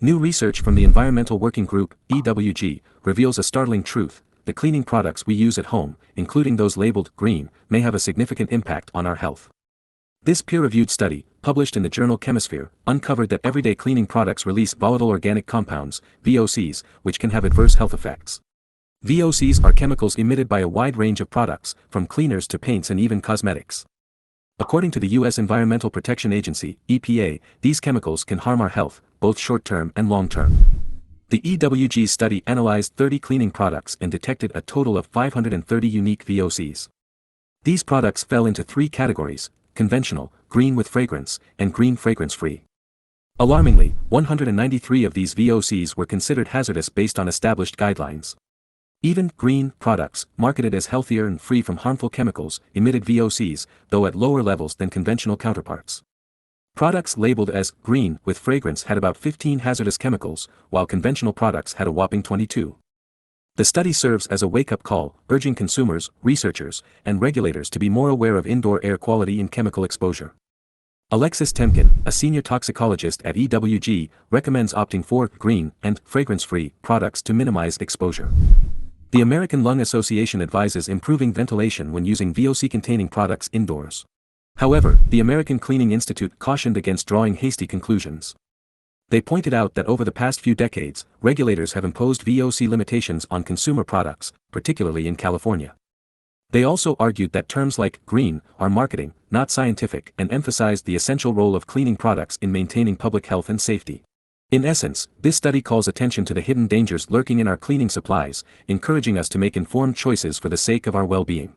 New research from the Environmental Working Group, EWG, reveals a startling truth: the cleaning products we use at home, including those labeled green, may have a significant impact on our health. This peer-reviewed study, published in the journal Chemisphere, uncovered that everyday cleaning products release volatile organic compounds, VOCs, which can have adverse health effects. VOCs are chemicals emitted by a wide range of products, from cleaners to paints and even cosmetics. According to the U.S. Environmental Protection Agency, EPA, these chemicals can harm our health, both short-term and long-term. The EWG study analyzed 30 cleaning products and detected a total of 530 unique VOCs. These products fell into three categories: conventional, green with fragrance, and green fragrance-free. Alarmingly, 193 of these VOCs were considered hazardous based on established guidelines. Even green products, marketed as healthier and free from harmful chemicals, emitted VOCs, though at lower levels than conventional counterparts. Products labeled as green with fragrance had about 15 hazardous chemicals, while conventional products had a whopping 22. The study serves as a wake-up call, urging consumers, researchers, and regulators to be more aware of indoor air quality and chemical exposure. Alexis Temkin, a senior toxicologist at EWG, recommends opting for green and fragrance-free products to minimize exposure. The American Lung Association advises improving ventilation when using VOC-containing products indoors. However, the American Cleaning Institute cautioned against drawing hasty conclusions. They pointed out that over the past few decades, regulators have imposed VOC limitations on consumer products, particularly in California. They also argued that terms like green are marketing, not scientific, and emphasized the essential role of cleaning products in maintaining public health and safety. In essence, this study calls attention to the hidden dangers lurking in our cleaning supplies, encouraging us to make informed choices for the sake of our well-being.